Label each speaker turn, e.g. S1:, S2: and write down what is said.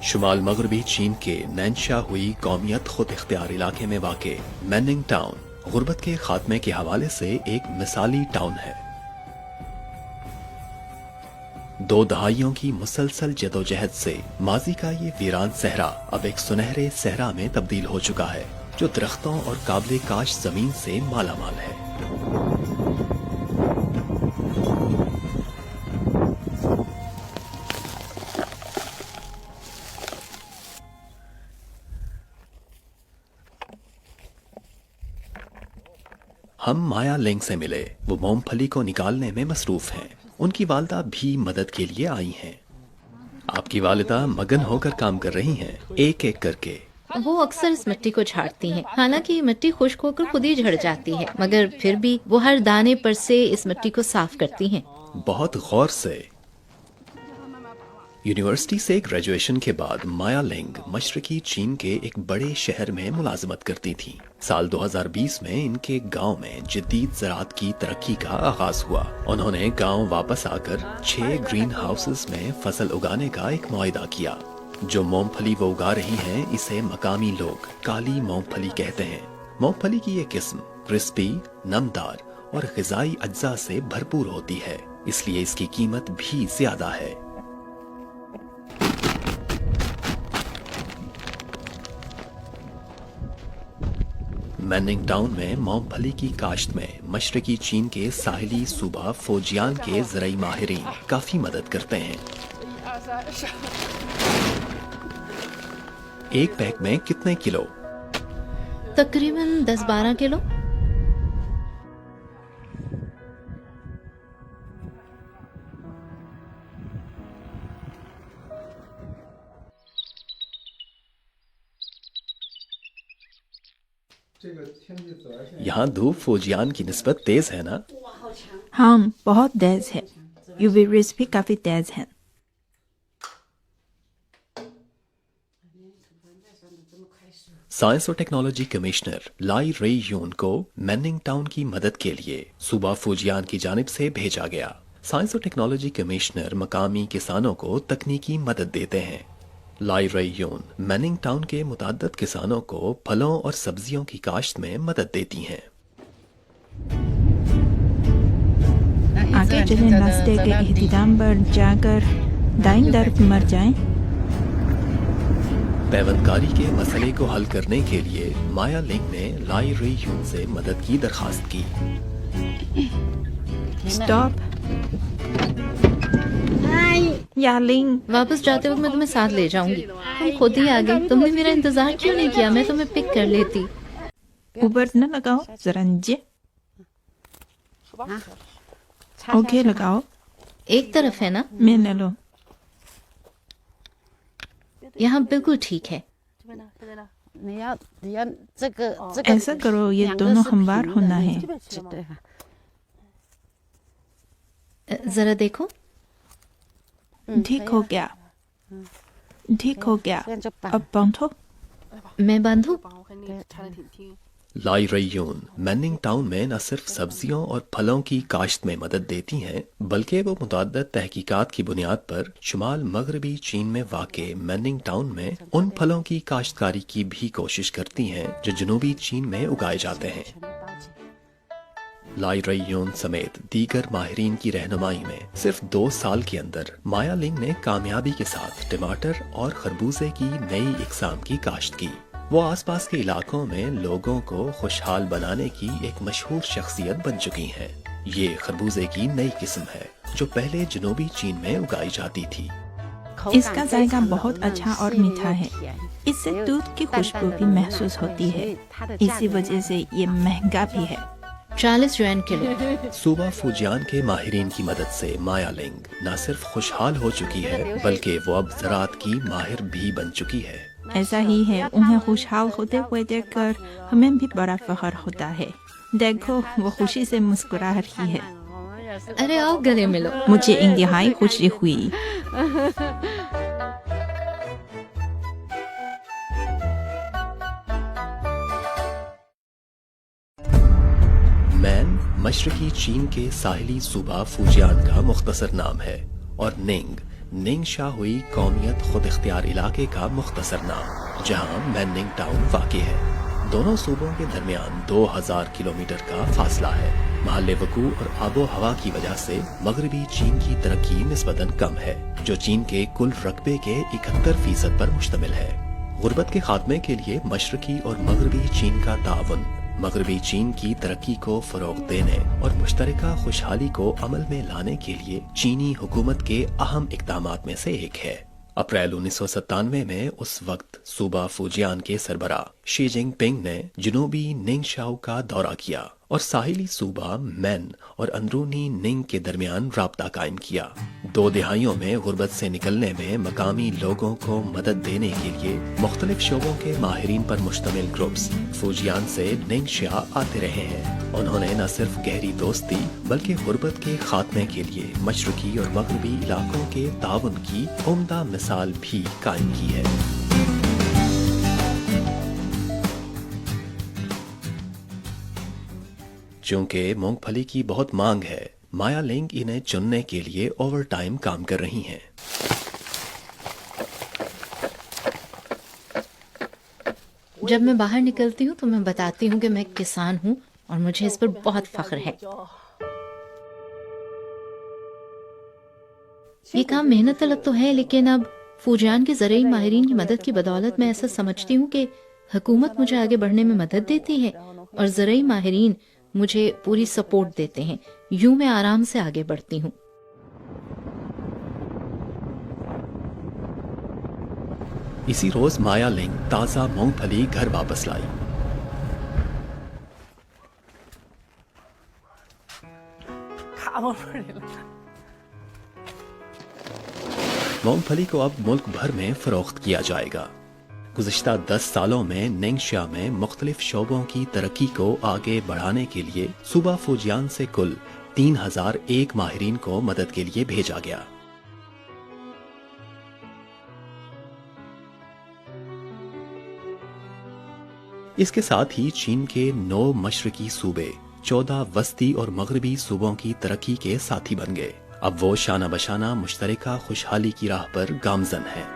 S1: शुमाल मगरबी चीन के नैनशा हुई कौमियत खुद इख्तियार इलाके में वाक़े मैनिंग टाउन गुर्बत के खात्मे के हवाले से एक मिसाली टाउन है। 2 दहाइयों की मुसलसल जदोजहद से माजी का ये वीरान सहरा अब एक सुनहरे सहरा में तब्दील हो चुका है, जो दरख्तों और काबिल काश जमीन से मालामाल है। हम माया लिंग से मिले। वो मूंगफली को निकालने में मसरूफ हैं। उनकी वालिदा भी मदद के लिए आई हैं। आपकी वालिदा मगन होकर काम कर रही हैं, एक एक करके।
S2: वो अक्सर इस मिट्टी को झाड़ती हैं। हालांकि ये मिट्टी खुश्क होकर खुद ही झड़ जाती है, मगर फिर भी वो हर दाने पर से इस मिट्टी को साफ करती हैं।
S1: बहुत गौर से। यूनिवर्सिटी से ग्रेजुएशन के बाद माया लिंग मशरकी चीन के एक बड़े शहर में मुलाजमत करती थी। साल 2020 में इनके गांव में जदीद ज़राअत की तरक्की का आगाज हुआ। उन्होंने गांव वापस आकर 6 ग्रीन हाउसेस में फसल उगाने का एक मुआहिदा किया। जो मूंगफली वो उगा रही हैं, इसे मकामी लोग काली मूंगफली कहते हैं। मूंगफली की ये किस्म क्रिस्पी, नमदार और ग़िज़ाई अज्जा से भरपूर होती है, इसलिए इसकी कीमत भी ज्यादा है। मैनिंग टाउन में मूंगफली की काश्त में मशरकी चीन के साहिली सूबा फुजियान के ज़राई माहिरीन काफी मदद करते हैं। एक बैग में कितने किलो?
S2: तकरीबन 10-12 किलो।
S1: यहाँ धूप फुजियान की निस्बत तेज है ना?
S3: हाँ, बहुत तेज है। यूवी रेज भी काफी तेज है।
S1: साइंस और टेक्नोलॉजी कमिश्नर लाई रई यून को मैनिंग टाउन की मदद के लिए सूबा फुजियान की जानिब से भेजा गया। साइंस और टेक्नोलॉजी कमिश्नर मकामी किसानों को तकनीकी मदद देते हैं। लाई रई यून मैनिंग टाउन के मुताद्दद किसानों को फलों और सब्जियों की काश्त में मदद देती हैं।
S3: आगे चले रास्ते के इख्तिताम पर जाकर दाईं तरफ मर जाएं।
S1: पैवंदकारी के मसले को हल करने के लिए माया लिंग ने लाई रई यून से मदद की दरखास्त की।
S3: स्टॉप। या लिंग,
S2: वापस जाते वक्त मैं तुम्हें साथ ले जाऊंगी। तुम खुद ही आ गई। तुमने मेरा इंतजार क्यों नहीं किया? मैं तुम्हें पिक कर लेती।
S3: ऊबर न लगाओ, जरा नीचे। ओके, लगाओ।
S2: एक तरफ है ना?
S3: मैं ले लो।
S2: यहाँ बिल्कुल ठीक है।
S3: ऐसा करो, ये दोनों हमवार होना है।
S2: जरा देखो।
S3: ठीक हो गया, ठीक हो गया। अब बांधो।
S2: मैं बांधू?
S1: लाई रई यून मैनिंग टाउन में न सिर्फ सब्जियों और फलों की काश्त में मदद देती हैं, बल्कि वो मुतअद्दिद तहकीकात की बुनियाद पर शुमाल मगरबी चीन में वाक़े मैनिंग टाउन में उन फलों की काश्तकारी की भी कोशिश करती हैं जो जनूबी चीन में उगाए जाते हैं। लाई रई यून समेत दीगर माहिरीन की रहनुमाई में सिर्फ 2 साल के अंदर माया लिंग ने कामयाबी के साथ टमाटर और खरबूजे की नई इकसाम की काश्त की। वो आसपास के इलाकों में लोगों को खुशहाल बनाने की एक मशहूर शख्सियत बन चुकी हैं। ये खरबूजे की नई किस्म है जो पहले जनूबी चीन में उगाई जाती थी।
S3: इसका जायका बहुत अच्छा और मीठा है। इससे दूध की खुशबू भी महसूस होती है। इसी वजह से ये महंगा भी है।
S2: 40 yuan किलो।
S1: सूबा फुजियान के माहिरीन की मदद से माया लिंग न सिर्फ खुशहाल हो चुकी है, बल्कि वो अब ज़राअत की माहिर भी बन चुकी है।
S3: ऐसा ही है, उन्हें खुशहाल होते हुए देखकर हमें भी बड़ा फख्र होता है। देखो, वो खुशी से मुस्कुरा रही है।
S2: अरे आओ गले मिलो।
S3: मुझे इंतहाई खुशी हुई।
S1: मैन मशरकी चीन के साहिली सूबा फुजियान का मुख्तसर नाम है और निंग निंगशा हुई कौमियत खुद इख्तियार इलाके का मुख्तसर नाम, जहां मैननिंग टाउन वाक़ है। दोनों सूबों के दरमियान 2000 किलोमीटर का फासला है। महल वकू और आबो हवा की वजह से मगरबी चीन की तरक्की निस्बतन कम है, जो चीन के कुल रकबे के 71% पर मुश्तमिल है। गुर्बत के खात्मे के लिए मशरकी और मगरबी चीन का ताउन मगरबी चीन की तरक्की को फरोग देने और मुश्तरका खुशहाली को अमल में लाने के लिए चीनी हुकूमत के अहम इक़दामात में से एक है। अप्रैल 1997 में उस वक्त सूबा फूजियान के सरबराह शी जिनपिंग ने जनूबी निंगशाओ का दौरा किया और साहिली सूबा मैन और अंदरूनी निंग के दरमियान राब्ता कायम किया। 2 दिहाइयों में गुर्बत से निकलने में मकामी लोगों को मदद देने के लिए मुख्तलिफ शोबों के माहिरीन पर मुश्तमिल ग्रुप्स फूजियान से निंगशा आते रहे हैं। उन्होंने न सिर्फ गहरी दोस्ती बल्कि गुर्बत के खात्मे के लिए मशरकी और मगरबी इलाकों के ताउन की उम्दा मिसाल भी कायम की है। चूंकि मूंगफली की बहुत मांग है, माया लिंग इन्हें चुनने के लिए ओवर टाइम काम कर रही हैं।
S2: जब मैं बाहर निकलती हूँ तो मैं बताती हूँ कि मैं किसान हूँ और मुझे इस पर बहुत फख्र है। ये काम मेहनत तलब तो है, लेकिन अब फूजियान के ज़राई माहिरीन की मदद की बदौलत मैं ऐसा समझती हूँ कि हुकूमत मुझे आगे बढ़ने में मदद देती है और ज़राई माहिरीन मुझे पूरी सपोर्ट देते हैं। यूं मैं आराम से आगे बढ़ती हूँ।
S1: इसी रोज माया लिंग ताजा मूंगफली घर वापस लाई। मूंगफली को अब मुल्क भर में फरोख्त किया जाएगा। गुज़िश्ता 10 सालों में निंगशा में मुख्तलिफ शोबों की तरक्की को आगे बढ़ाने के लिए सूबा फूजियान से कुल 3001 माहिरीन को मदद के लिए भेजा गया। इसके साथ ही चीन के 9 मशरकी सूबे 14 वस्ती और मगरबी सूबों की तरक्की के साथी बन गए। अब वो शाना बशाना मुश्तरका खुशहाली की राह पर गामजन है।